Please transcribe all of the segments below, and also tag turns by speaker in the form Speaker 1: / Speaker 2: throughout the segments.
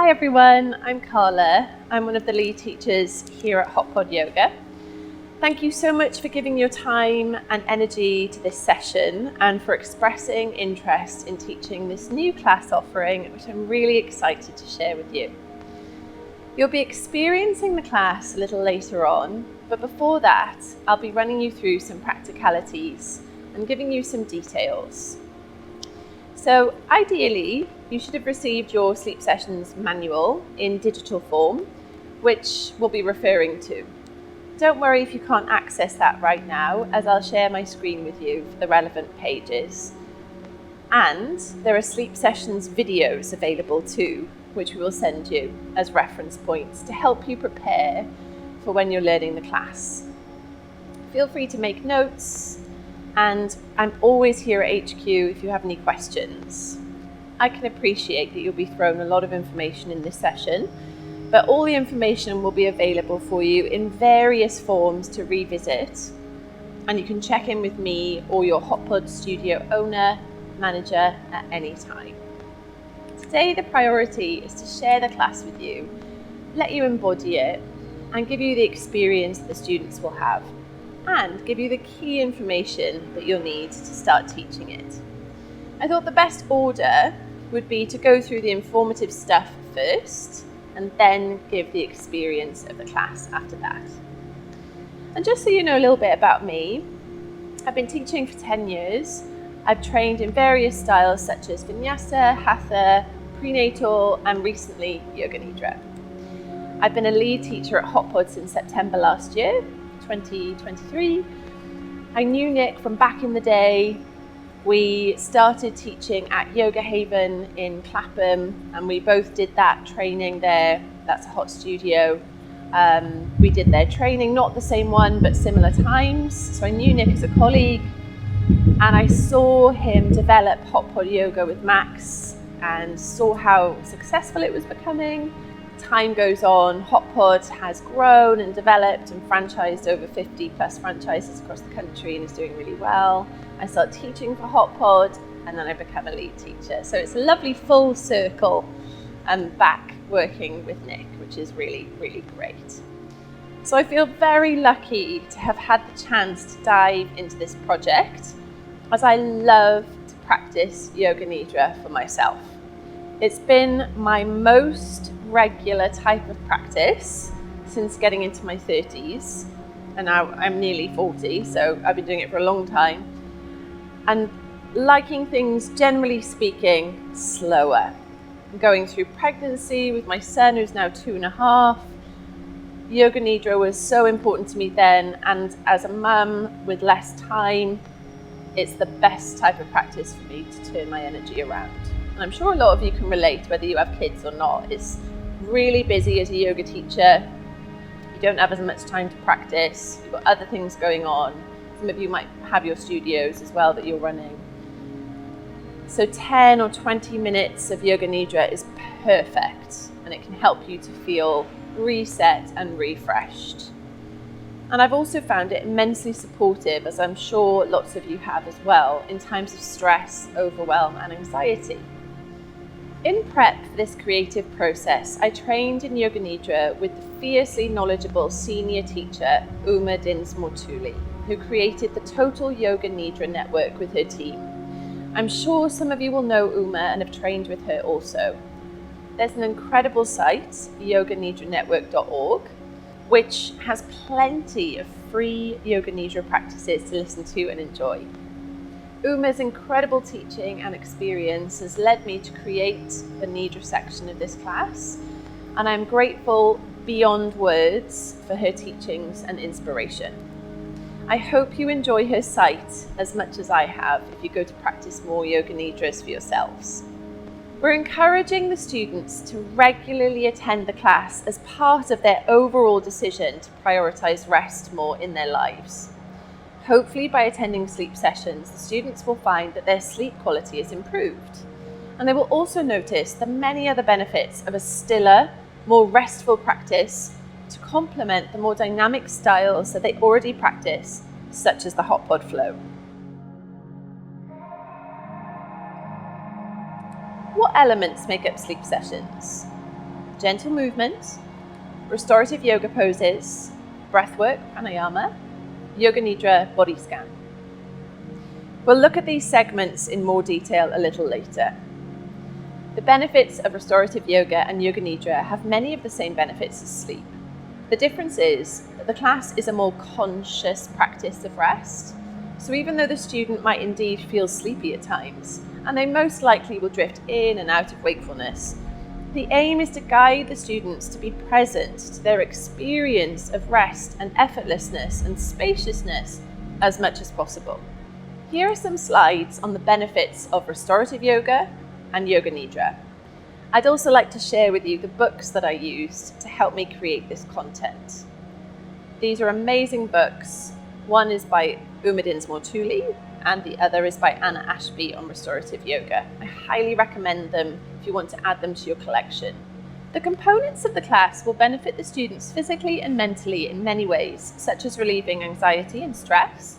Speaker 1: Hi everyone, I'm Carla. I'm one of the lead teachers here at Hot Pod Yoga. Thank you so much for giving your time and energy to this session and for expressing interest in teaching this new class offering, which I'm really excited to share with you. You'll be experiencing the class a little later on, but before that, I'll be running you through some practicalities and giving you some details. So ideally, you should have received your sleep sessions manual in digital form, which we'll be referring to. Don't worry if you can't access that right now, as I'll share my screen with you for the relevant pages. And there are sleep sessions videos available too, which we will send you as reference points to help you prepare for when you're learning the class. Feel free to make notes, and I'm always here at HQ if you have any questions. I can appreciate that you'll be thrown a lot of information in this session, but all the information will be available for you in various forms to revisit, and you can check in with me or your Hot Pod Studio owner, manager at any time. Today the priority is to share the class with you, let you embody it, and give you the experience that the students will have, and give you the key information that you'll need to start teaching it. I thought the best order would be to go through the informative stuff first and then give the experience of the class after that. And just so you know a little bit about me, I've been teaching for 10 years. I've trained in various styles such as Vinyasa, Hatha, Prenatal, and recently Yoga Nidra. I've been a lead teacher at Hot Pod since September last year, 2023. I knew Nick from back in the day. We started teaching at Yoga Haven in Clapham, and we both did that training there. That's a hot studio. We did their training, not the same one, but similar times. So I knew Nick as a colleague, and I saw him develop Hot Pod Yoga with Max and saw how successful it was becoming. Time goes on, Hot Pod has grown and developed and franchised over 50 plus franchises across the country and is doing really well. I start teaching for Hot Pod, and then I become a lead teacher. So it's a lovely full circle and back working with Nick, which is really, really great. So I feel very lucky to have had the chance to dive into this project, as I love to practice Yoga Nidra for myself. It's been my most regular type of practice since getting into my 30s, and now I'm nearly 40, so I've been doing it for a long time, and liking things, generally speaking, slower. Going through pregnancy with my son, who's now 2.5, Yoga Nidra was so important to me then, and as a mum with less time, it's the best type of practice for me to turn my energy around. And I'm sure a lot of you can relate, whether you have kids or not. It's really busy as a yoga teacher. You don't have as much time to practice. You've got other things going on. Some of you might have your studios as well that you're running. So 10 or 20 minutes of Yoga Nidra is perfect, and it can help you to feel reset and refreshed. And I've also found it immensely supportive, as I'm sure lots of you have as well, in times of stress, overwhelm, and anxiety. In prep for this creative process, I trained in Yoga Nidra with the fiercely knowledgeable senior teacher, Uma Dinsmore-Tooley, who created the Total Yoga Nidra network with her team. I'm sure some of you will know Uma and have trained with her also. There's an incredible site, yoganidranetwork.org, which has plenty of free Yoga Nidra practices to listen to and enjoy. Uma's incredible teaching and experience has led me to create the Nidra section of this class, and I'm grateful beyond words for her teachings and inspiration. I hope you enjoy her site as much as I have if you go to practice more Yoga Nidras for yourselves. We're encouraging the students to regularly attend the class as part of their overall decision to prioritise rest more in their lives. Hopefully by attending sleep sessions, the students will find that their sleep quality is improved. And they will also notice the many other benefits of a stiller, more restful practice to complement the more dynamic styles that they already practice, such as the Hot Pod flow. What elements make up sleep sessions? gentle movement, restorative yoga poses, breathwork, pranayama, yoga nidra, body scan. We'll look at these segments in more detail a little later. The benefits of restorative yoga and yoga nidra have many of the same benefits as sleep. The difference is that the class is a more conscious practice of rest. So even though the student might indeed feel sleepy at times, and they most likely will drift in and out of wakefulness, the aim is to guide the students to be present to their experience of rest and effortlessness and spaciousness as much as possible. Here are some slides on the benefits of restorative yoga and yoga nidra. I'd also like to share with you the books that I used to help me create this content. These are amazing books. One is by Uma Dinsmore-Tuli and the other is by Anna Ashby on restorative yoga. I highly recommend them if you want to add them to your collection. The components of the class will benefit the students physically and mentally in many ways, such as relieving anxiety and stress,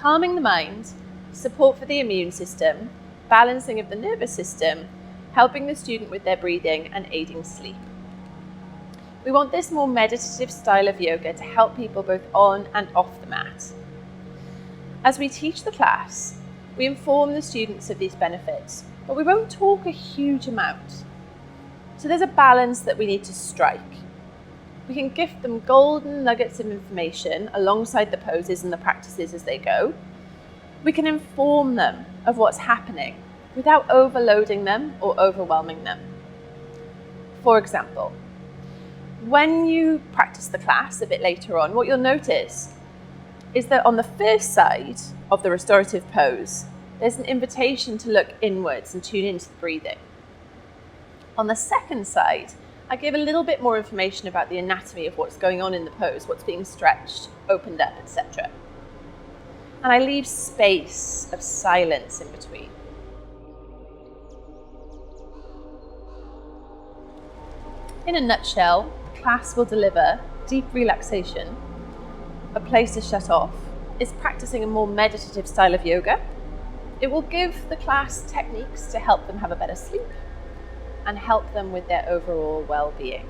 Speaker 1: calming the mind, support for the immune system, balancing of the nervous system, helping the student with their breathing and aiding sleep. We want this more meditative style of yoga to help people both on and off the mat. As we teach the class, we inform the students of these benefits, but we won't talk a huge amount. So there's a balance that we need to strike. We can gift them golden nuggets of information alongside the poses and the practices as they go. We can inform them of what's happening without overloading them or overwhelming them. For example, when you practice the class a bit later on, what you'll notice is that on the first side of the restorative pose, there's an invitation to look inwards and tune into the breathing. On the second side, I give a little bit more information about the anatomy of what's going on in the pose, what's being stretched, opened up, etc. And I leave space of silence in between. In a nutshell, the class will deliver deep relaxation, a place to shut off, is practicing a more meditative style of yoga. It will give the class techniques to help them have a better sleep and help them with their overall well-being.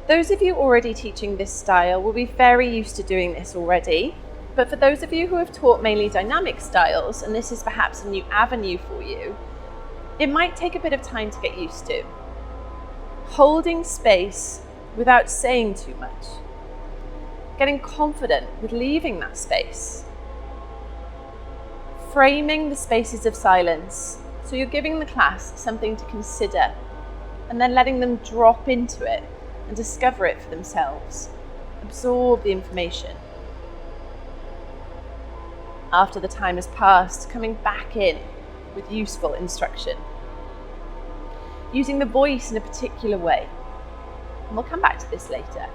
Speaker 1: Those of you already teaching this style will be very used to doing this already, but for those of you who have taught mainly dynamic styles, and this is perhaps a new avenue for you, it might take a bit of time to get used to. Holding space without saying too much. Getting confident with leaving that space. Framing the spaces of silence, so you're giving the class something to consider and then letting them drop into it and discover it for themselves. Absorb the information. After the time has passed, coming back in with useful instruction. Using the voice in a particular way. And we'll come back to this later.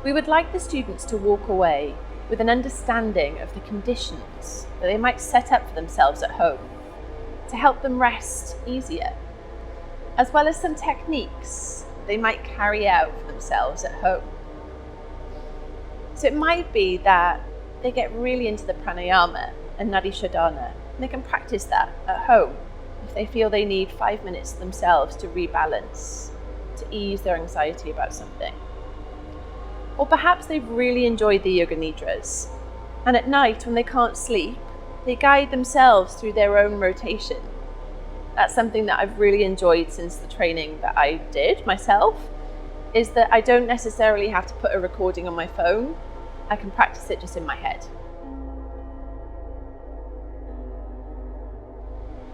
Speaker 1: We would like the students to walk away with an understanding of the conditions that they might set up for themselves at home to help them rest easier, as well as some techniques they might carry out for themselves at home. So it might be that they get really into the pranayama and nadi shodhana, and they can practice that at home if they feel they need 5 minutes themselves to rebalance, to ease their anxiety about something. Or perhaps they've really enjoyed the yoga nidras, and at night when they can't sleep, they guide themselves through their own rotation. That's something that I've really enjoyed since the training that I did myself, is that I don't necessarily have to put a recording on my phone. I can practice it just in my head.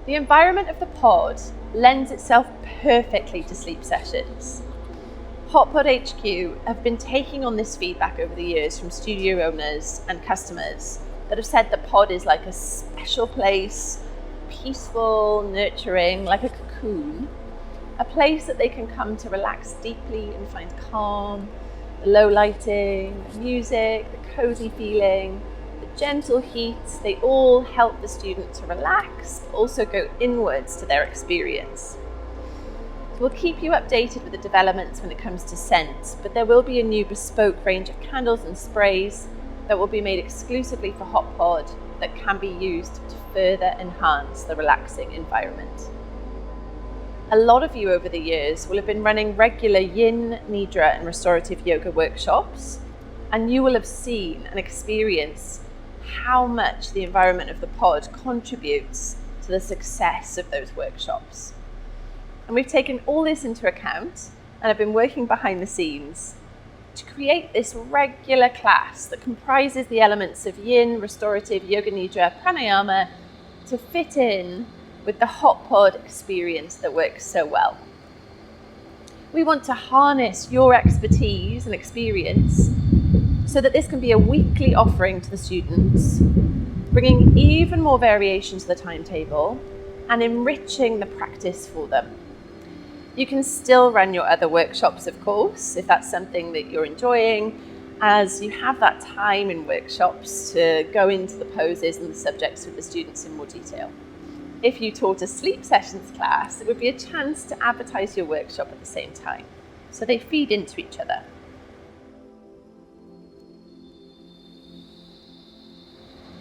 Speaker 1: The environment of the pod lends itself perfectly to sleep sessions. HotPod HQ have been taking on this feedback over the years from studio owners and customers that have said the pod is like a special place, peaceful, nurturing, like a cocoon, a place that they can come to relax deeply and find calm, the low lighting, the music, the cozy feeling, the gentle heat, they all help the student to relax, but also go inwards to their experience. We'll keep you updated with the developments when it comes to scent, but there will be a new bespoke range of candles and sprays that will be made exclusively for HotPod that can be used to further enhance the relaxing environment. A lot of you over the years will have been running regular yin, nidra and restorative yoga workshops, and you will have seen and experienced how much the environment of the pod contributes to the success of those workshops. And we've taken all this into account and have been working behind the scenes to create this regular class that comprises the elements of yin, restorative, yoga nidra, pranayama to fit in with the hot pod experience that works so well. We want to harness your expertise and experience so that this can be a weekly offering to the students, bringing even more variation to the timetable and enriching the practice for them. You can still run your other workshops, of course, if that's something that you're enjoying, as you have that time in workshops to go into the poses and the subjects with the students in more detail. If you taught a sleep sessions class, it would be a chance to advertise your workshop at the same time, so they feed into each other.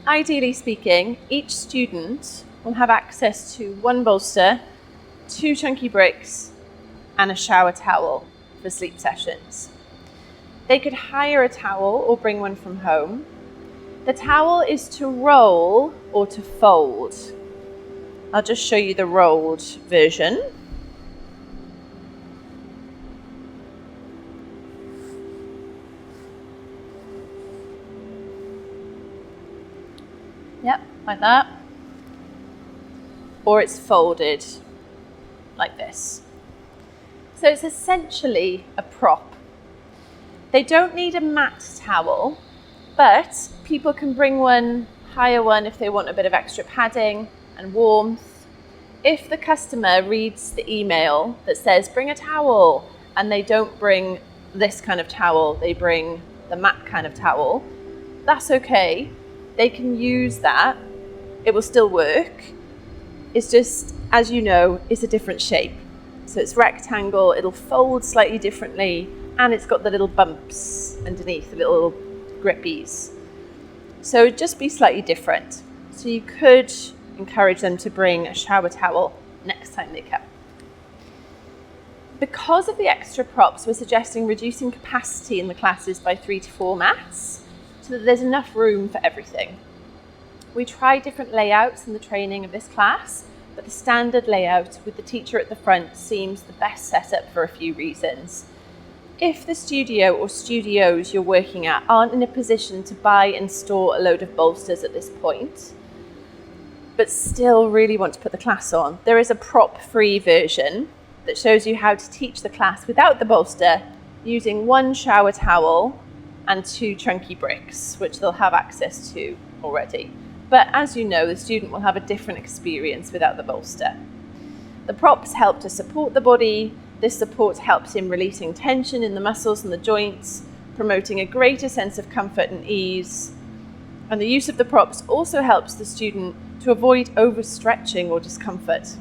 Speaker 1: Ideally speaking, each student will have access to one bolster, 2 chunky bricks, and a shower towel for sleep sessions. They could hire a towel or bring one from home. The towel is to roll or to fold. I'll just show you the rolled version. Yep, like that. Or it's folded like this. So it's essentially a prop. They don't need a mat towel, but people can bring one, hire one if they want a bit of extra padding and warmth. If the customer reads the email that says bring a towel and they don't bring this kind of towel, they bring the mat kind of towel, that's okay. They can use that. It will still work. It's just, as you know, it's a different shape. So it's rectangle, it'll fold slightly differently, and it's got the little bumps underneath, the little grippies. So just be slightly different. So you could encourage them to bring a shower towel next time they come. Because of the extra props, we're suggesting reducing capacity in the classes by 3 to 4 mats so that there's enough room for everything. We tried different layouts in the training of this class, but the standard layout with the teacher at the front seems the best setup for a few reasons. If the studio or studios you're working at aren't in a position to buy and store a load of bolsters at this point, but still really want to put the class on, there is a prop-free version that shows you how to teach the class without the bolster using 1 shower towel and 2 chunky bricks, which they'll have access to already. But as you know, the student will have a different experience without the bolster. The props help to support the body. This support helps in releasing tension in the muscles and the joints, promoting a greater sense of comfort and ease. And the use of the props also helps the student to avoid overstretching or discomfort.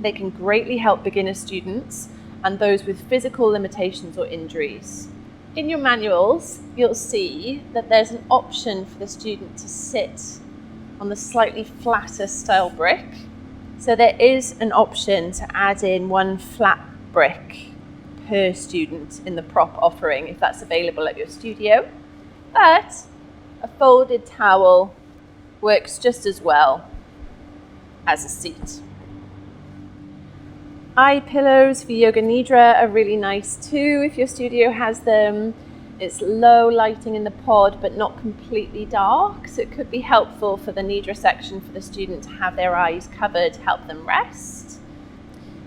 Speaker 1: They can greatly help beginner students and those with physical limitations or injuries. In your manuals, you'll see that there's an option for the student to sit on the slightly flatter style brick. So there is an option to add in 1 flat brick per student in the prop offering if that's available at your studio. But a folded towel works just as well as a seat. Eye pillows for yoga nidra are really nice too if your studio has them. It's low lighting in the pod but not completely dark, so it could be helpful for the nidra section for the student to have their eyes covered, help them rest.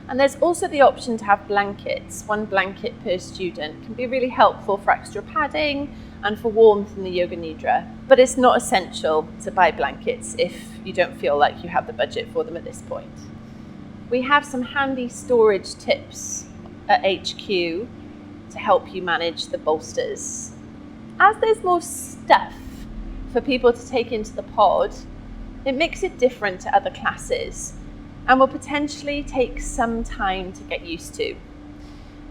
Speaker 1: And there's also the option to have blankets. 1 blanket per student can be really helpful for extra padding and for warmth in the yoga nidra. But it's not essential to buy blankets if you don't feel like you have the budget for them at this point. We have some handy storage tips at HQ to help you manage the bolsters. As there's more stuff for people to take into the pod, it makes it different to other classes and will potentially take some time to get used to.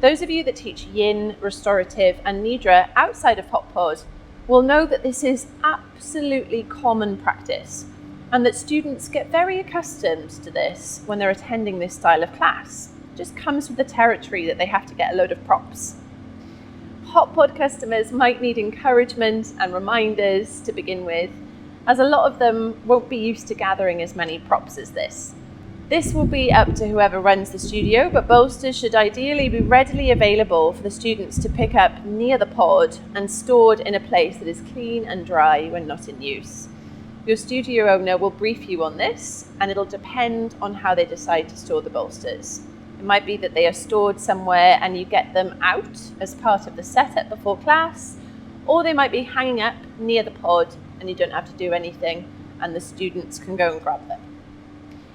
Speaker 1: Those of you that teach yin, restorative and nidra outside of hot pod will know that this is absolutely common practice and that students get very accustomed to this when they're attending this style of class. just comes with the territory that they have to get a load of props. HotPod customers might need encouragement and reminders to begin with, as a lot of them won't be used to gathering as many props as this. This will be up to whoever runs the studio, but bolsters should ideally be readily available for the students to pick up near the pod and stored in a place that is clean and dry when not in use. Your studio owner will brief you on this, and it'll depend on how they decide to store the bolsters. It might be that they are stored somewhere and you get them out as part of the setup before class, or they might be hanging up near the pod and you don't have to do anything and the students can go and grab them.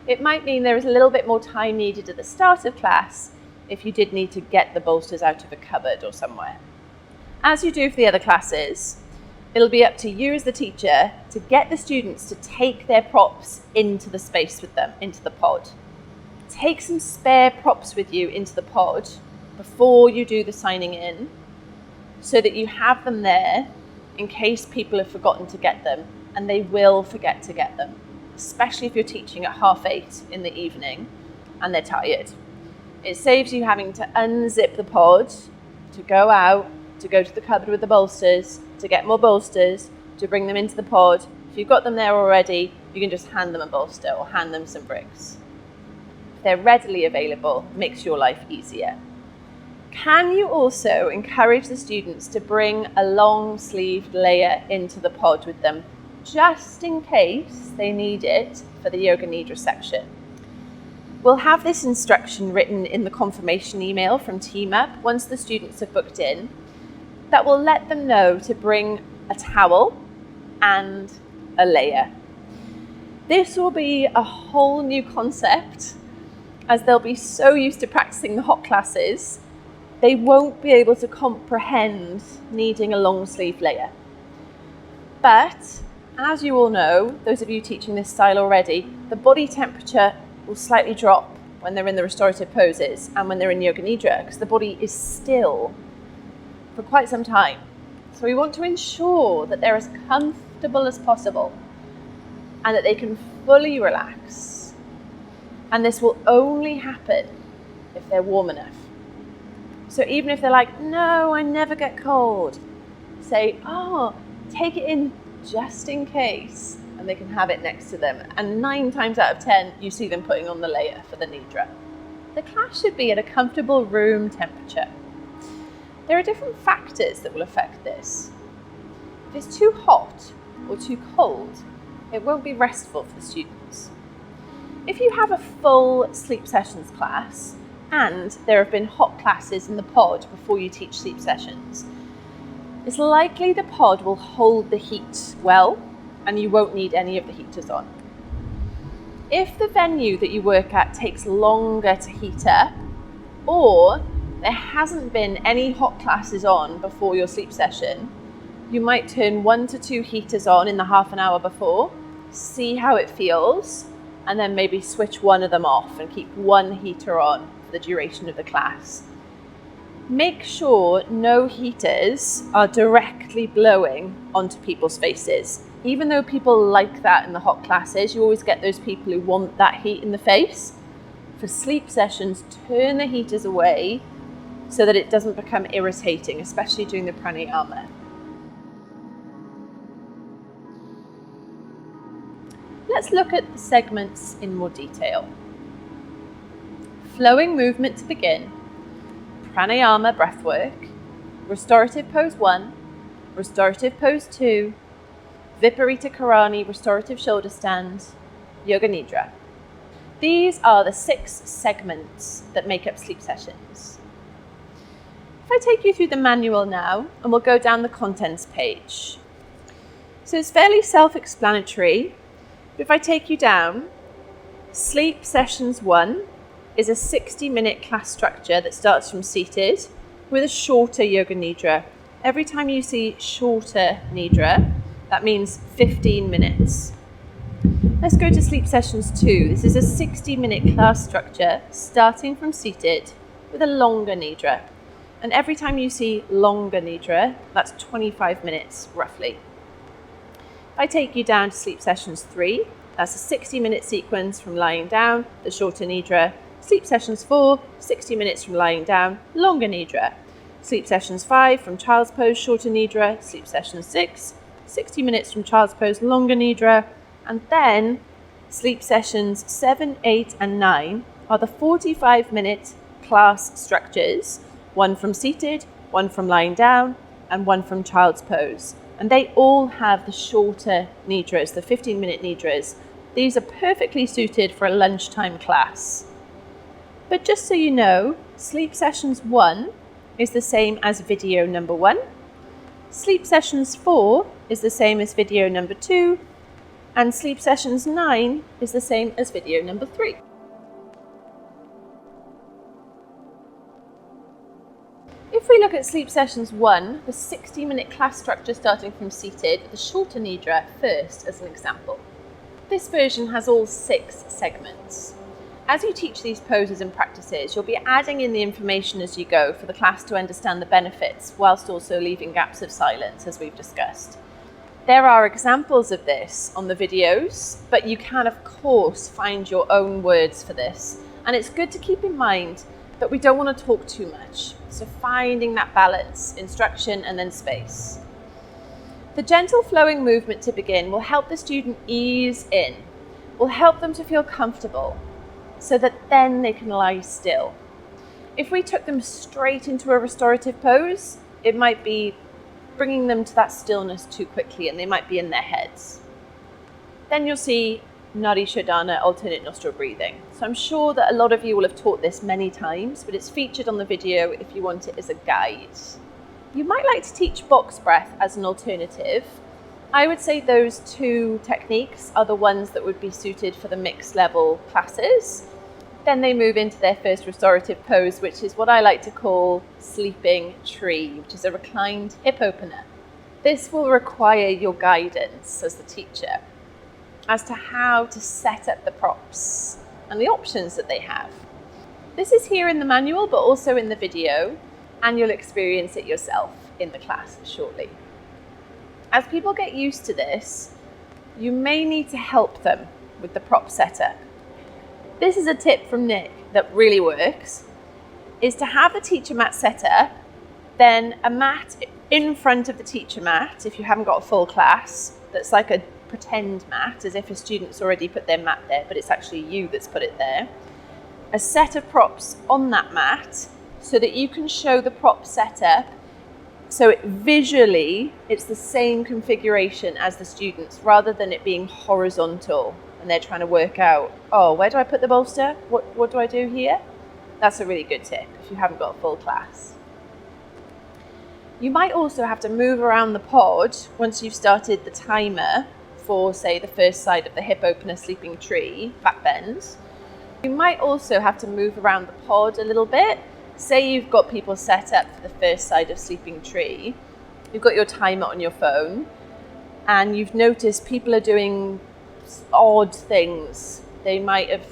Speaker 1: It might mean there is a little bit more time needed at the start of class if you did need to get the bolsters out of a cupboard or somewhere. As you do for the other classes, it'll be up to you as the teacher to get the students to take their props into the space with them, into the pod. Take some spare props with you into the pod before you do the signing in, so that you have them there in case people have forgotten to get them, and they will forget to get them, especially if you're teaching at 8:30 in the evening and they're tired. It saves you having to unzip the pod, to go out, to go to the cupboard with the bolsters, to get more bolsters, to bring them into the pod. If you've got them there already, you can just hand them a bolster or hand them some bricks. If they're readily available, it makes your life easier. Can you also encourage the students to bring a long-sleeved layer into the pod with them, just in case they need it for the Yoga Nidra section? We'll have this instruction written in the confirmation email from TeamUp once the students have booked in, that will let them know to bring a towel and a layer. This will be a whole new concept, as they'll be so used to practicing the hot classes, they won't be able to comprehend needing a long sleeve layer. But as you all know, those of you teaching this style already, the body temperature will slightly drop when they're in the restorative poses and when they're in Yoga Nidra, because the body is still for quite some time. So we want to ensure that they're as comfortable as possible and that they can fully relax. And this will only happen if they're warm enough. So even if they're like, no, I never get cold, say, take it in just in case, and they can have it next to them. And 9 times out of 10, you see them putting on the layer for the Nidra. The class should be at a comfortable room temperature. There are different factors that will affect this. If it's too hot or too cold, it won't be restful for the students. If you have a full sleep sessions class, and there have been hot classes in the pod before you teach sleep sessions, it's likely the pod will hold the heat well, and you won't need any of the heaters on. If the venue that you work at takes longer to heat up, or there hasn't been any hot classes on before your sleep session, you might turn 1 to 2 heaters on in the half an hour before, see how it feels, and then maybe switch one of them off and keep one heater on for the duration of the class. Make sure no heaters are directly blowing onto people's faces. Even though people like that in the hot classes, you always get those people who want that heat in the face. For sleep sessions, turn the heaters away so that it doesn't become irritating, especially during the pranayama. Let's look at the segments in more detail. Flowing movement to begin, pranayama breathwork, restorative pose 1, restorative pose 2, Viparita Karani restorative shoulder stand, Yoga Nidra. These are the 6 segments that make up sleep sessions. If I take you through the manual now, and we'll go down the contents page. So it's fairly self-explanatory, but if I take you down, Sleep Sessions 1 is a 60-minute class structure that starts from seated with a shorter Yoga Nidra. Every time you see shorter Nidra, that means 15 minutes. Let's go to Sleep Sessions 2. This is a 60-minute class structure starting from seated with a longer Nidra. And every time you see longer Nidra, that's 25 minutes roughly. If I take you down to Sleep Sessions 3, that's a 60-minute sequence from lying down, the shorter Nidra, Sleep sessions 4, 60 minutes from lying down, longer nidra. Sleep sessions 5 from child's pose, shorter nidra. Sleep session 6, 60 minutes from child's pose, longer nidra. And then sleep sessions 7, 8 and 9 are the 45-minute class structures, one from seated, one from lying down, and one from child's pose. And they all have the shorter nidras, the 15-minute nidras. These are perfectly suited for a lunchtime class. But just so you know, sleep sessions 1 is the same as video number 1. Sleep sessions 4 is the same as video number 2. And sleep sessions 9 is the same as video number 3. If we look at sleep sessions 1, the 60-minute class structure starting from seated, the shorter nidra first as an example. This version has all 6 segments. As you teach these poses and practices, you'll be adding in the information as you go for the class to understand the benefits, whilst also leaving gaps of silence, as we've discussed. There are examples of this on the videos, but you can of course find your own words for this. And it's good to keep in mind that we don't want to talk too much. So finding that balance, instruction and then space. The gentle flowing movement to begin will help the student ease in, will help them to feel comfortable so that then they can lie still. If we took them straight into a restorative pose, it might be bringing them to that stillness too quickly and they might be in their heads. Then you'll see Nadi Shodhana, alternate nostril breathing. So I'm sure that a lot of you will have taught this many times, but it's featured on the video if you want it as a guide. You might like to teach box breath as an alternative. I would say those 2 techniques are the ones that would be suited for the mixed level classes. Then they move into their first restorative pose, which is what I like to call sleeping tree, which is a reclined hip opener. This will require your guidance as the teacher as to how to set up the props and the options that they have. This is here in the manual, but also in the video, and you'll experience it yourself in the class shortly. As people get used to this, you may need to help them with the prop setup. This is a tip from Nick that really works, is to have the teacher mat set up, then a mat in front of the teacher mat, if you haven't got a full class, that's like a pretend mat, as if a student's already put their mat there, but it's actually you that's put it there. A set of props on that mat so that you can show the prop setup so visually it's the same configuration as the students, rather than it being horizontal and they're trying to work out, oh, where do I put the bolster? What do I do here? That's a really good tip if you haven't got a full class. You might also have to move around the pod once you've started the timer for, say, the first side of the hip opener sleeping tree, back bend. You might also have to move around the pod a little bit. Say you've got people set up for the first side of sleeping tree, you've got your timer on your phone, and you've noticed people are doing odd things. They might have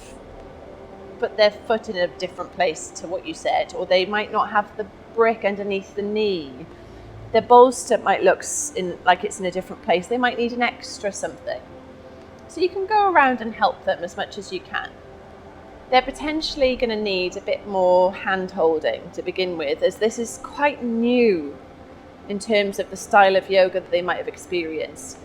Speaker 1: put their foot in a different place to what you said, or they might not have the brick underneath the knee. Their bolster might look like it's in a different place. They might need an extra something. So you can go around and help them as much as you can. They're potentially going to need a bit more hand-holding to begin with, as this is quite new in terms of the style of yoga that they might have experienced,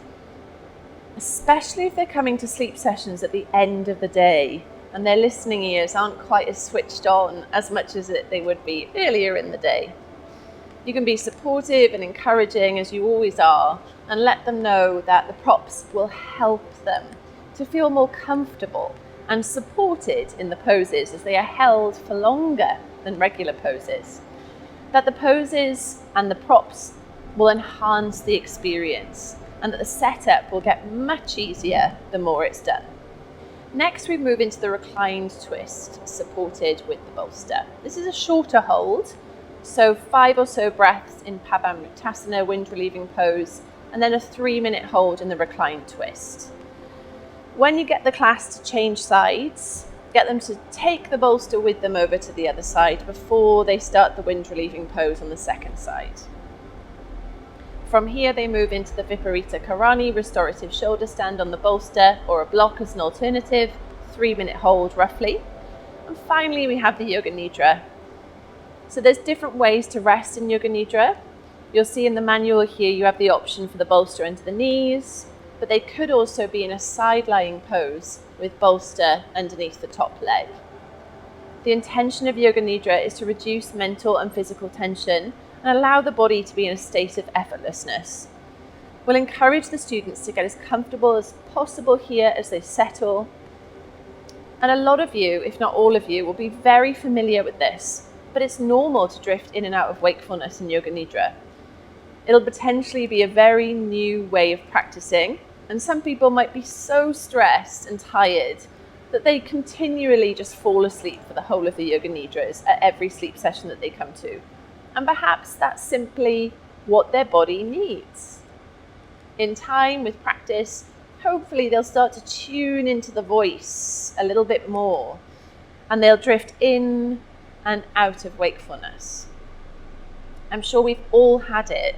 Speaker 1: especially if they're coming to sleep sessions at the end of the day and their listening ears aren't quite as switched on as much as they would be earlier in the day. You can be supportive and encouraging, as you always are, and let them know that the props will help them to feel more comfortable and supported in the poses as they are held for longer than regular poses. That the poses and the props will enhance the experience, and that the setup will get much easier the more it's done. Next, we move into the reclined twist, supported with the bolster. This is a shorter hold, so 5 or so breaths in Pabamritasana, wind relieving pose, and then a 3-minute hold in the reclined twist. When you get the class to change sides, get them to take the bolster with them over to the other side before they start the wind relieving pose on the second side. From here, they move into the Viparita Karani, restorative shoulder stand on the bolster, or a block as an alternative, 3-minute hold roughly. And finally, we have the Yoga Nidra. So there's different ways to rest in Yoga Nidra. You'll see in the manual here, you have the option for the bolster under the knees, but they could also be in a side-lying pose with bolster underneath the top leg. The intention of Yoga Nidra is to reduce mental and physical tension and allow the body to be in a state of effortlessness. We'll encourage the students to get as comfortable as possible here as they settle. And a lot of you, if not all of you, will be very familiar with this, but it's normal to drift in and out of wakefulness in Yoga Nidra. It'll potentially be a very new way of practicing, and some people might be so stressed and tired that they continually just fall asleep for the whole of the Yoga Nidras at every sleep session that they come to. And perhaps that's simply what their body needs. In time, with practice, hopefully they'll start to tune into the voice a little bit more, and they'll drift in and out of wakefulness. I'm sure we've all had it.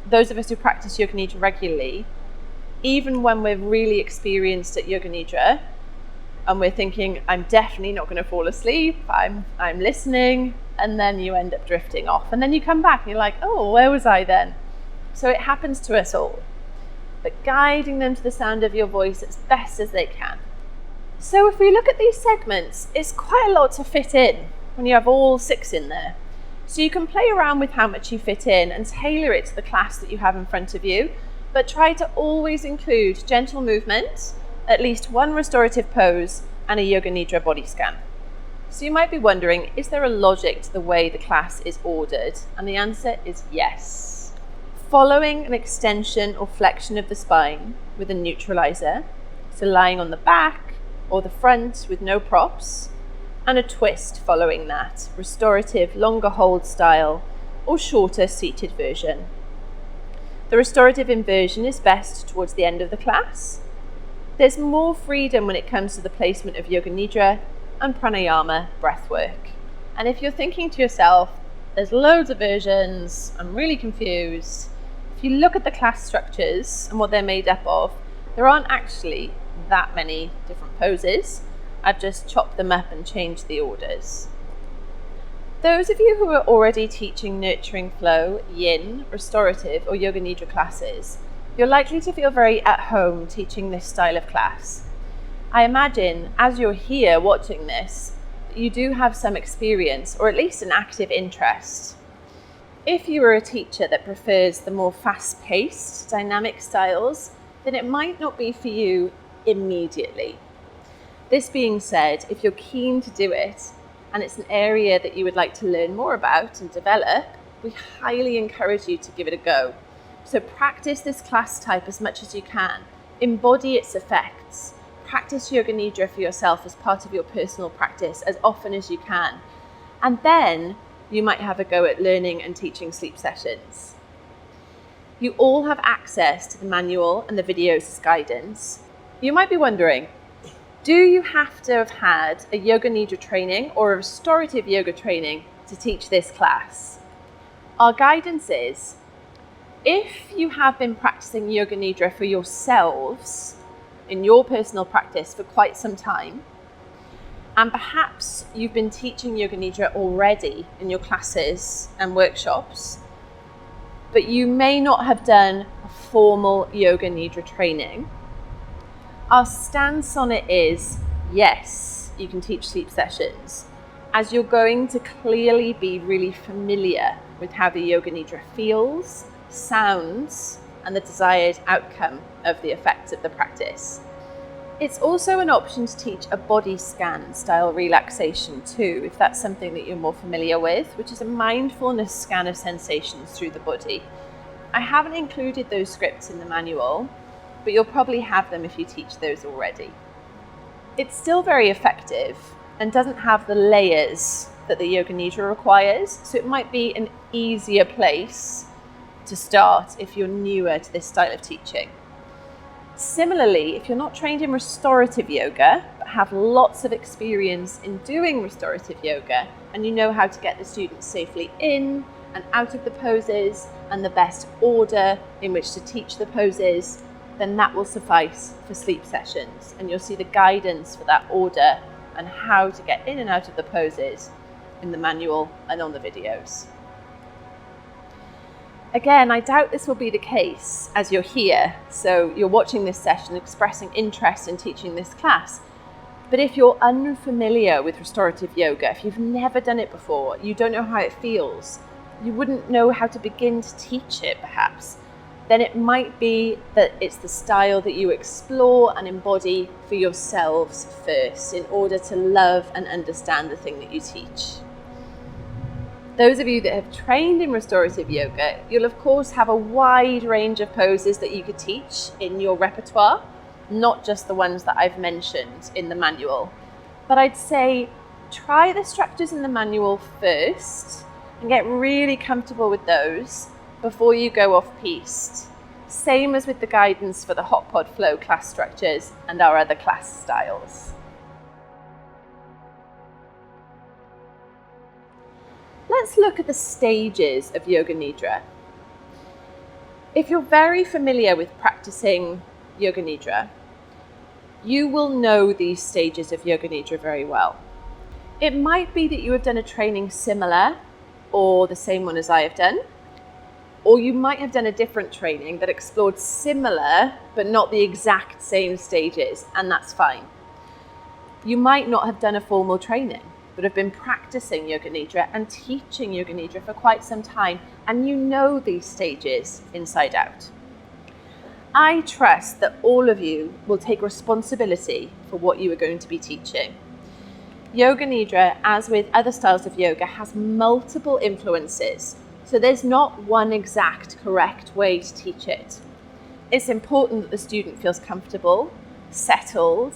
Speaker 1: Those of us who practice Yoga Nidra regularly, even when we're really experienced at Yoga Nidra, and we're thinking, I'm definitely not going to fall asleep, I'm listening, and then you end up drifting off. And then you come back and you're like, oh, where was I then? So it happens to us all. But guiding them to the sound of your voice as best as they can. So if we look at these segments, it's quite a lot to fit in when you have all 6 in there. So you can play around with how much you fit in and tailor it to the class that you have in front of you, but try to always include gentle movement, at least one restorative pose, and a Yoga Nidra body scan. So you might be wondering, is there a logic to the way the class is ordered? And the answer is yes. Following an extension or flexion of the spine with a neutralizer, so lying on the back or the front with no props, and a twist following that, restorative longer hold style or shorter seated version. The restorative inversion is best towards the end of the class. There's more freedom when it comes to the placement of Yoga Nidra and pranayama breathwork. And if you're thinking to yourself, there's loads of versions, I'm really confused, if you look at the class structures and what they're made up of, there aren't actually that many different poses. I've just chopped them up and changed the orders. Those of you who are already teaching Nurturing Flow, Yin, Restorative or Yoga Nidra classes, you're likely to feel very at home teaching this style of class. I imagine as you're here watching this, you do have some experience or at least an active interest. If you are a teacher that prefers the more fast-paced, dynamic styles, then it might not be for you immediately. This being said, if you're keen to do it, and it's an area that you would like to learn more about and develop, we highly encourage you to give it a go. So practice this class type as much as you can, embody its effects, practice Yoga Nidra for yourself as part of your personal practice as often as you can, and then you might have a go at learning and teaching sleep sessions. You all have access to the manual and the videos as guidance. You might be wondering, do you have to have had a Yoga Nidra training or a restorative yoga training to teach this class? Our guidance is, if you have been practicing Yoga Nidra for yourselves in your personal practice for quite some time, and perhaps you've been teaching Yoga Nidra already in your classes and workshops, but you may not have done a formal Yoga Nidra training, our stance on it is, yes, you can teach sleep sessions, as you're going to clearly be really familiar with how the Yoga Nidra feels, sounds, and the desired outcome of the effects of the practice. It's also an option to teach a body scan style relaxation too, if that's something that you're more familiar with, which is a mindfulness scan of sensations through the body. I haven't included those scripts in the manual, but you'll probably have them if you teach those already. It's still very effective and doesn't have the layers that the Yoga Nidra requires, so it might be an easier place to start if you're newer to this style of teaching. Similarly, if you're not trained in restorative yoga, but have lots of experience in doing restorative yoga, and you know how to get the students safely in and out of the poses and the best order in which to teach the poses, then that will suffice for sleep sessions, and you'll see the guidance for that order and how to get in and out of the poses in the manual and on the videos. Again, I doubt this will be the case as you're here, so you're watching this session expressing interest in teaching this class. But if you're unfamiliar with restorative yoga, if you've never done it before, you don't know how it feels, you wouldn't know how to begin to teach it perhaps, then it might be that it's the style that you explore and embody for yourselves first in order to love and understand the thing that you teach. Those of you that have trained in restorative yoga, you'll of course have a wide range of poses that you could teach in your repertoire, not just the ones that I've mentioned in the manual. But I'd say try the structures in the manual first and get really comfortable with those before you go off piste. Same as with the guidance for the Hot Pod Flow class structures and our other class styles. Let's look at the stages of Yoga Nidra. If you're very familiar with practicing Yoga Nidra, you will know these stages of Yoga Nidra very well. It might be that you have done a training similar or the same one as I have done, or you might have done a different training that explored similar but not the exact same stages, and that's fine. You might not have done a formal training, but have been practicing Yoga Nidra and teaching Yoga Nidra for quite some time, and you know these stages inside out. I trust that all of you will take responsibility for what you are going to be teaching. Yoga Nidra, as with other styles of yoga, has multiple influences, so there's not one exact correct way to teach it. It's important that the student feels comfortable, settled,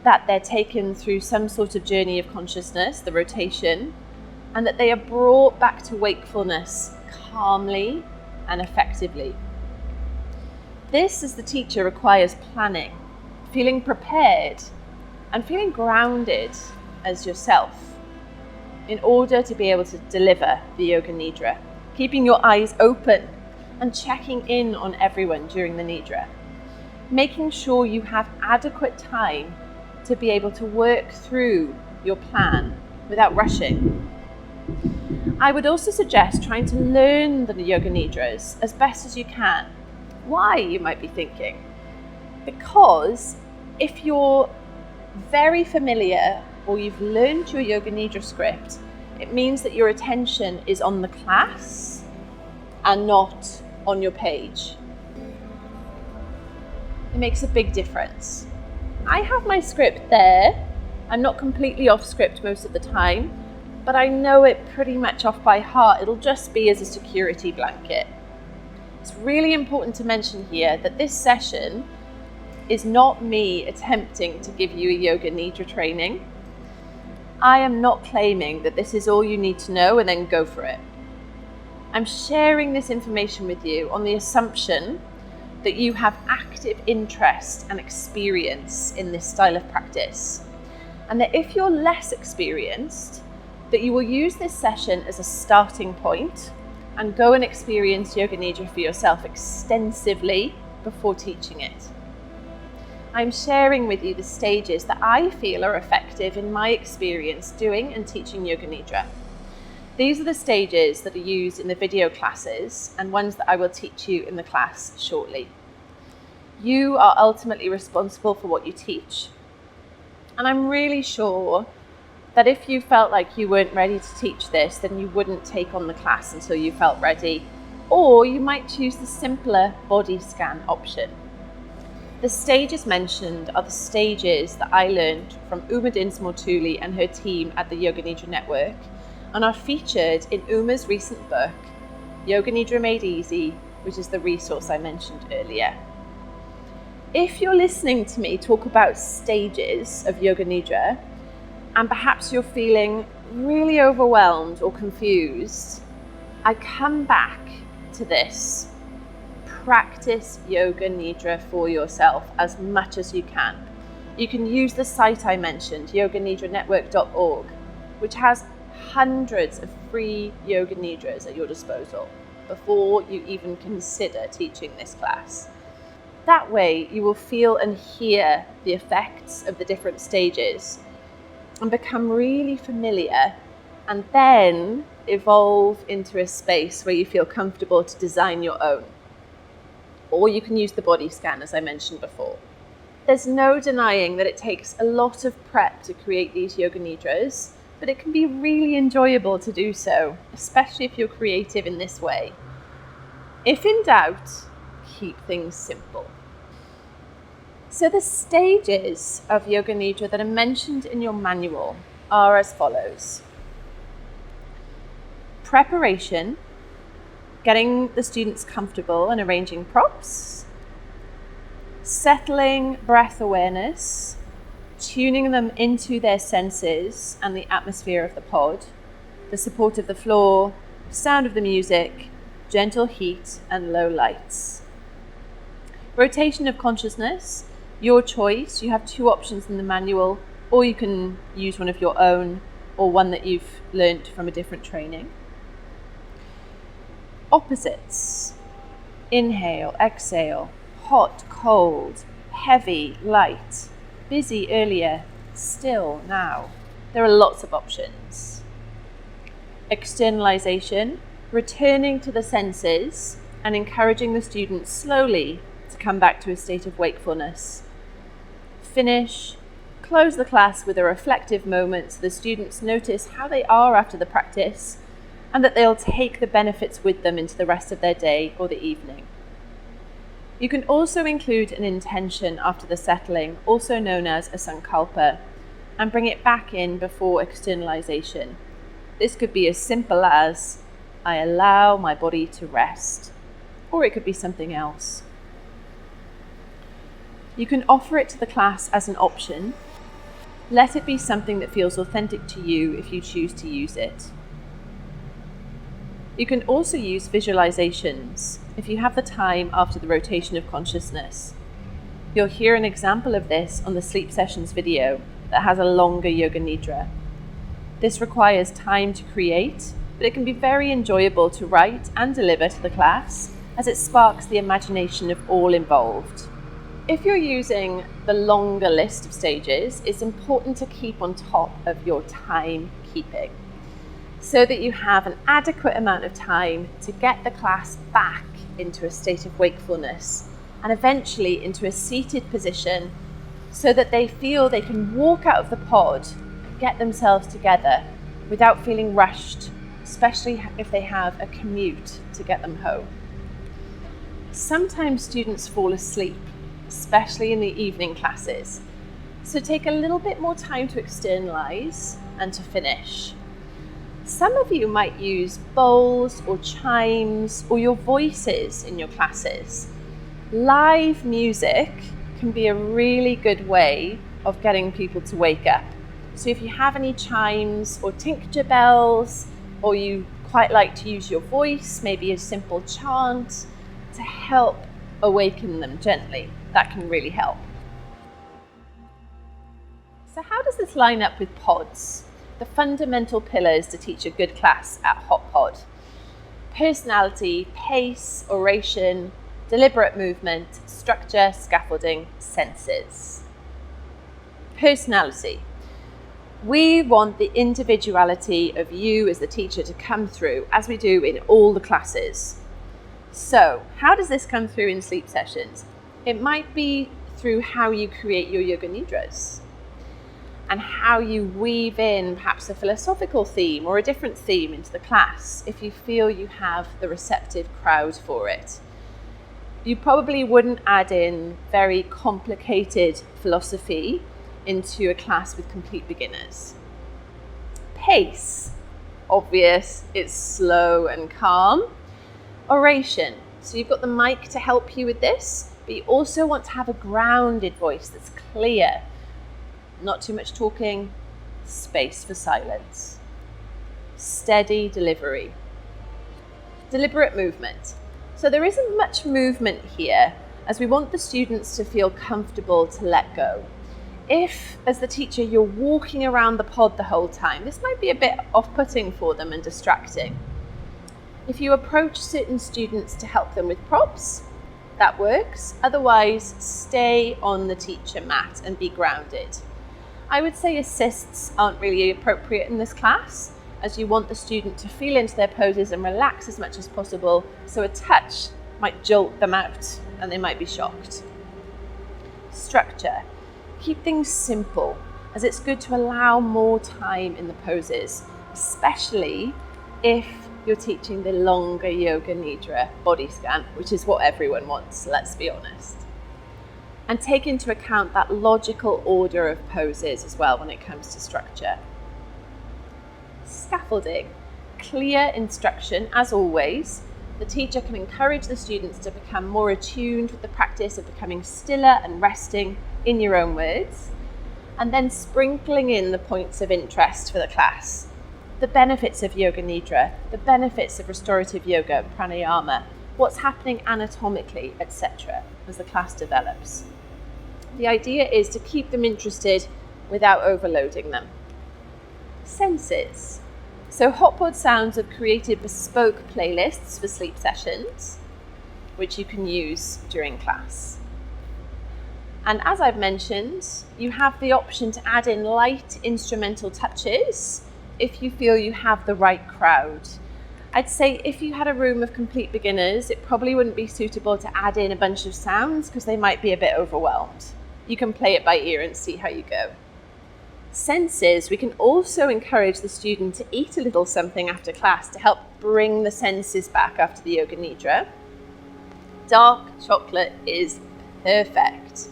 Speaker 1: that they're taken through some sort of journey of consciousness, the rotation, and that they are brought back to wakefulness calmly and effectively. This, as the teacher, requires planning, feeling prepared, and feeling grounded as yourself in order to be able to deliver the Yoga Nidra, keeping your eyes open and checking in on everyone during the Nidra, making sure you have adequate time to be able to work through your plan without rushing. I would also suggest trying to learn the Yoga Nidras as best as you can. Why, you might be thinking? Because if you're very familiar or you've learned your Yoga Nidra script, it means that your attention is on the class and not on your page. It makes a big difference. I have my script there. I'm not completely off script most of the time, but I know it pretty much off by heart. It'll just be as a security blanket. It's really important to mention here that this session is not me attempting to give you a Yoga Nidra training. I am not claiming that this is all you need to know and then go for it. I'm sharing this information with you on the assumption that you have active interest and experience in this style of practice, and that if you're less experienced, that you will use this session as a starting point and go and experience Yoga Nidra for yourself extensively before teaching it. I'm sharing with you the stages that I feel are effective in my experience doing and teaching Yoga Nidra. These are the stages that are used in the video classes and ones that I will teach you in the class shortly. You are ultimately responsible for what you teach. And I'm really sure that if you felt like you weren't ready to teach this, then you wouldn't take on the class until you felt ready, or you might choose the simpler body scan option. The stages mentioned are the stages that I learned from Uma Dinsmore Tooley and her team at the Yoga Nidra Network, and are featured in Uma's recent book, Yoga Nidra Made Easy, which is the resource I mentioned earlier. If you're listening to me talk about stages of Yoga Nidra, and perhaps you're feeling really overwhelmed or confused, I come back to this. Practice Yoga Nidra for yourself as much as you can. You can use the site I mentioned, yoganidranetwork.org, which has hundreds of free Yoga Nidras at your disposal before you even consider teaching this class. That way you will feel and hear the effects of the different stages, and become really familiar, and then evolve into a space where you feel comfortable to design your own. Or you can use the body scan, as I mentioned before. There's no denying that it takes a lot of prep to create these yoga nidras, but it can be really enjoyable to do so, especially if you're creative in this way. If in doubt, keep things simple. So the stages of Yoga Nidra that are mentioned in your manual are as follows. Preparation, getting the students comfortable and arranging props. Settling breath awareness, tuning them into their senses and the atmosphere of the pod, the support of the floor, sound of the music, gentle heat and low lights. Rotation of consciousness, your choice. You have two options in the manual, or you can use one of your own or one that you've learnt from a different training. Opposites, inhale, exhale, hot, cold, heavy, light, busy earlier, still now. There are lots of options. Externalization, returning to the senses and encouraging the students slowly to come back to a state of wakefulness. Finish, close the class with a reflective moment so the students notice how they are after the practice and that they'll take the benefits with them into the rest of their day or the evening. You can also include an intention after the settling, also known as a sankalpa, and bring it back in before externalization. This could be as simple as, I allow my body to rest, or it could be something else. You can offer it to the class as an option. Let it be something that feels authentic to you if you choose to use it. You can also use visualizations if you have the time after the rotation of consciousness. You'll hear an example of this on the Sleep Sessions video that has a longer Yoga Nidra. This requires time to create, but it can be very enjoyable to write and deliver to the class as it sparks the imagination of all involved. If you're using the longer list of stages, it's important to keep on top of your timekeeping so that you have an adequate amount of time to get the class back into a state of wakefulness and eventually into a seated position so that they feel they can walk out of the pod and get themselves together without feeling rushed, especially if they have a commute to get them home. Sometimes students fall asleep, especially in the evening classes. So take a little bit more time to externalize and to finish. Some of you might use bowls or chimes or your voices in your classes. Live music can be a really good way of getting people to wake up. So if you have any chimes or tincture bells, or you quite like to use your voice, maybe a simple chant to help awaken them gently, that can really help. So how does this line up with pods? The fundamental pillars to teach a good class at Hot Pod. Personality, pace, oration, deliberate movement, structure, scaffolding, senses. Personality. We want the individuality of you as the teacher to come through, as we do in all the classes. So, how does this come through in sleep sessions? It might be through how you create your Yoga Nidras and how you weave in perhaps a philosophical theme or a different theme into the class if you feel you have the receptive crowd for it. You probably wouldn't add in very complicated philosophy into a class with complete beginners. Pace, obvious, it's slow and calm. Oration, so you've got the mic to help you with this, but you also want to have a grounded voice that's clear. Not too much talking, space for silence. Steady delivery. Deliberate movement. So there isn't much movement here, as we want the students to feel comfortable to let go. If, as the teacher, you're walking around the pod the whole time, this might be a bit off-putting for them and distracting. If you approach certain students to help them with props, that works. Otherwise, stay on the teacher mat and be grounded. I would say assists aren't really appropriate in this class, as you want the student to feel into their poses and relax as much as possible, so a touch might jolt them out and they might be shocked. Structure. Keep things simple, as it's good to allow more time in the poses, especially if you're teaching the longer Yoga Nidra body scan, which is what everyone wants, let's be honest. And take into account that logical order of poses as well when it comes to structure. Scaffolding. Clear instruction, as always. The teacher can encourage the students to become more attuned with the practice of becoming stiller and resting in your own words, and then sprinkling in the points of interest for the class. The benefits of Yoga Nidra, the benefits of restorative yoga, pranayama, what's happening anatomically, etc. as the class develops. The idea is to keep them interested without overloading them. Senses. So HotPod Sounds have created bespoke playlists for sleep sessions, which you can use during class. And as I've mentioned, you have the option to add in light instrumental touches if you feel you have the right crowd. I'd say if you had a room of complete beginners, it probably wouldn't be suitable to add in a bunch of sounds because they might be a bit overwhelmed. You can play it by ear and see how you go. Senses, we can also encourage the student to eat a little something after class to help bring the senses back after the Yoga Nidra. Dark chocolate is perfect.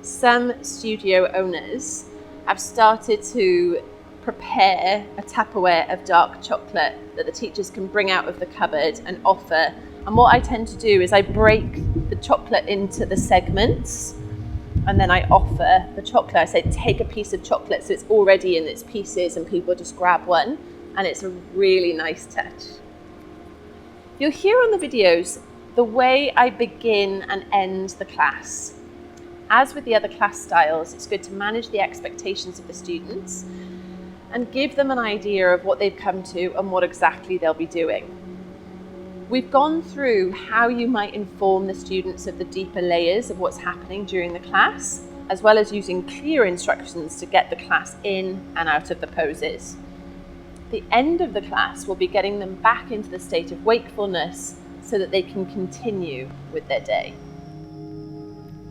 Speaker 1: Some studio owners have started to prepare a Tupperware of dark chocolate that the teachers can bring out of the cupboard and offer. And what I tend to do is I break the chocolate into the segments, and then I offer the chocolate. I say, take a piece of chocolate so it's already in its pieces and people just grab one, and it's a really nice touch. You'll hear on the videos the way I begin and end the class. As with the other class styles, it's good to manage the expectations of the students and give them an idea of what they've come to and what exactly they'll be doing. We've gone through how you might inform the students of the deeper layers of what's happening during the class, as well as using clear instructions to get the class in and out of the poses. The end of the class will be getting them back into the state of wakefulness so that they can continue with their day.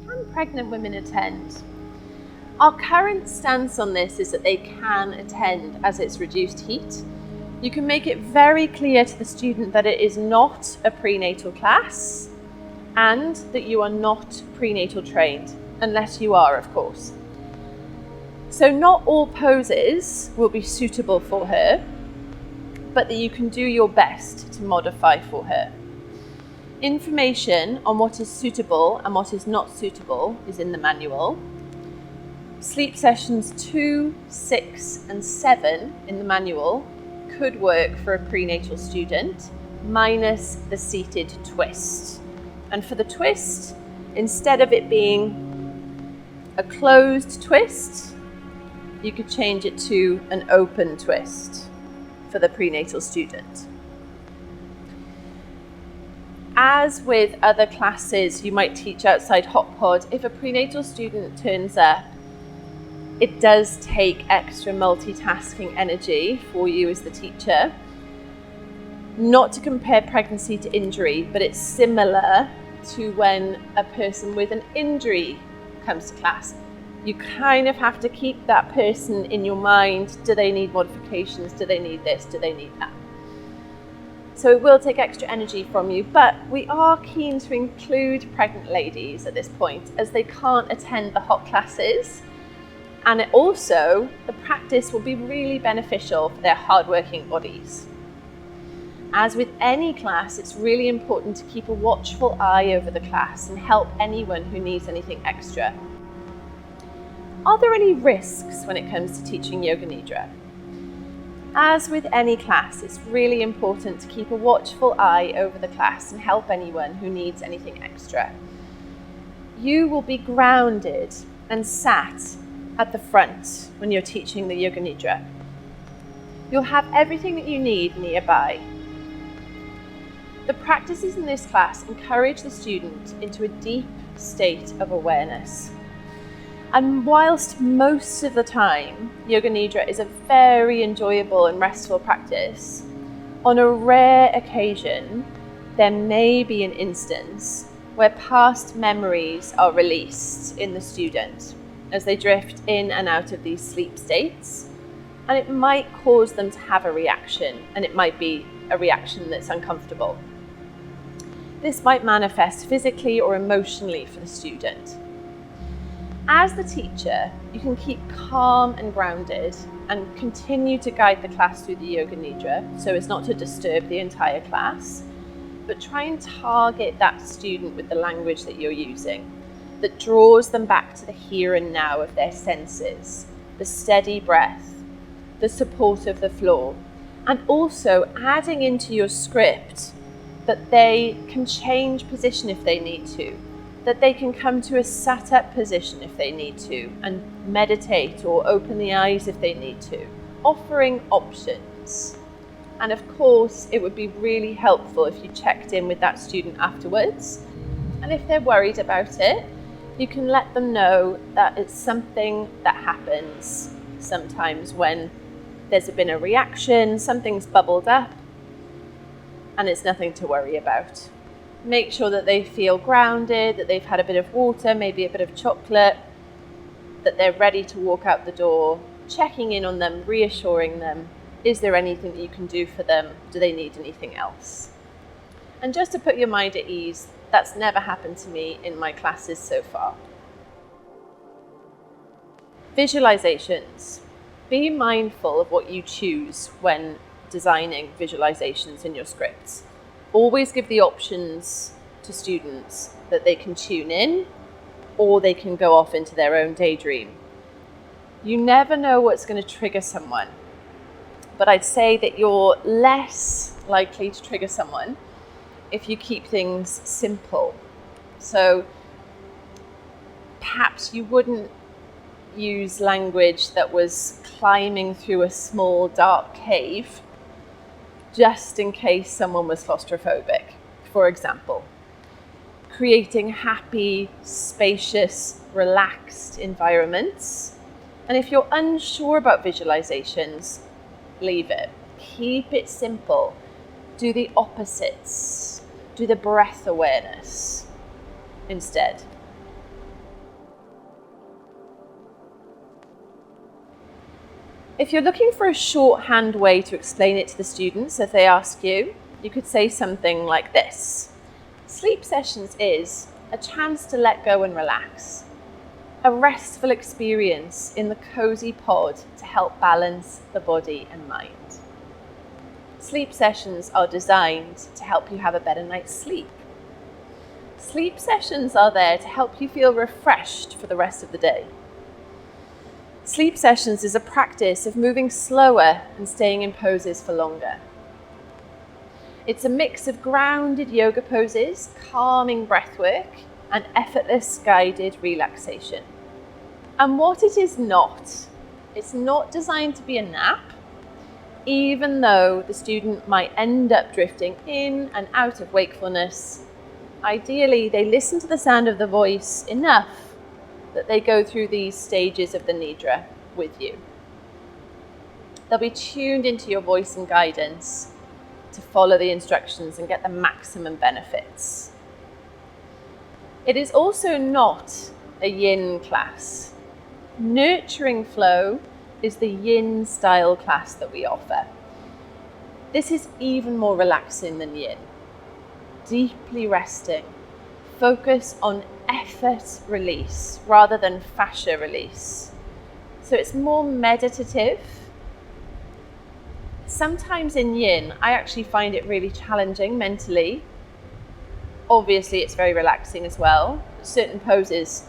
Speaker 1: Can pregnant women attend? Our current stance on this is that they can attend as it's reduced heat. You can make it very clear to the student that it is not a prenatal class and that you are not prenatal trained, unless you are, of course. So not all poses will be suitable for her, but that you can do your best to modify for her. Information on what is suitable and what is not suitable is in the manual. Sleep sessions 2, 6 and 7 in the manual could work for a prenatal student, minus the seated twist. And for the twist, instead of it being a closed twist, you could change it to an open twist for the prenatal student. As with other classes you might teach outside HotPod, if a prenatal student turns up, it does take extra multitasking energy for you as the teacher. Not to compare pregnancy to injury, but it's similar to when a person with an injury comes to class. You kind of have to keep that person in your mind. Do they need modifications? Do they need this? Do they need that? So it will take extra energy from you, but we are keen to include pregnant ladies at this point as they can't attend the hot classes. And also, the practice will be really beneficial for their hardworking bodies. As with any class, it's really important to keep a watchful eye over the class and help anyone who needs anything extra. Are there any risks when it comes to teaching Yoga Nidra? As with any class, it's really important to keep a watchful eye over the class and help anyone who needs anything extra. You will be grounded and sat at the front when you're teaching the Yoga Nidra. You'll have everything that you need nearby. The practices in this class encourage the student into a deep state of awareness. And whilst most of the time Yoga Nidra is a very enjoyable and restful practice, on a rare occasion there may be an instance where past memories are released in the student as they drift in and out of these sleep states, and it might cause them to have a reaction, and it might be a reaction that's uncomfortable. This might manifest physically or emotionally for the student. As the teacher, you can keep calm and grounded and continue to guide the class through the Yoga Nidra so as not to disturb the entire class, but try and target that student with the language that you're using that draws them back to the here and now of their senses, the steady breath, the support of the floor, and also adding into your script that they can change position if they need to, that they can come to a sat up position if they need to, and meditate or open the eyes if they need to, offering options. And of course, it would be really helpful if you checked in with that student afterwards. And if they're worried about it, you can let them know that it's something that happens sometimes when there's been a reaction, something's bubbled up, and it's nothing to worry about. Make sure that they feel grounded, that they've had a bit of water, maybe a bit of chocolate, that they're ready to walk out the door, checking in on them, reassuring them. Is there anything that you can do for them? Do they need anything else? And just to put your mind at ease, that's never happened to me in my classes so far. Visualizations. Be mindful of what you choose when designing visualizations in your scripts. Always give the options to students that they can tune in or they can go off into their own daydream. You never know what's going to trigger someone, but I'd say that you're less likely to trigger someone if you keep things simple. So perhaps you wouldn't use language that was climbing through a small dark cave just in case someone was claustrophobic, for example. Creating happy, spacious, relaxed environments. And if you're unsure about visualizations, leave it. Keep it simple. Do the opposites. Do the breath awareness instead. If you're looking for a shorthand way to explain it to the students if they ask you, you could say something like this. Sleep sessions is a chance to let go and relax. A restful experience in the cozy pod to help balance the body and mind. Sleep sessions are designed to help you have a better night's sleep. Sleep sessions are there to help you feel refreshed for the rest of the day. Sleep sessions is a practice of moving slower and staying in poses for longer. It's a mix of grounded yoga poses, calming breathwork, and effortless guided relaxation. And what it is not, it's not designed to be a nap, even though the student might end up drifting in and out of wakefulness. Ideally, they listen to the sound of the voice enough that they go through these stages of the Nidra with you. They'll be tuned into your voice and guidance to follow the instructions and get the maximum benefits. It is also not a yin class. Nurturing Flow is the yin style class that we offer. This is even more relaxing than yin. Deeply resting. Focus on effort release rather than fascia release. So it's more meditative. Sometimes in yin, I actually find it really challenging mentally. Obviously, it's very relaxing as well. Certain poses,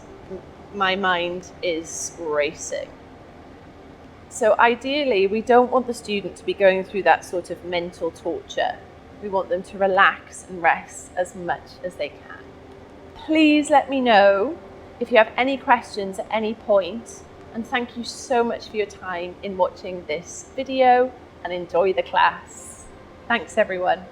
Speaker 1: my mind is racing. So ideally, we don't want the student to be going through that sort of mental torture. We want them to relax and rest as much as they can. Please let me know if you have any questions at any point, and thank you so much for your time in watching this video, and enjoy the class. Thanks everyone.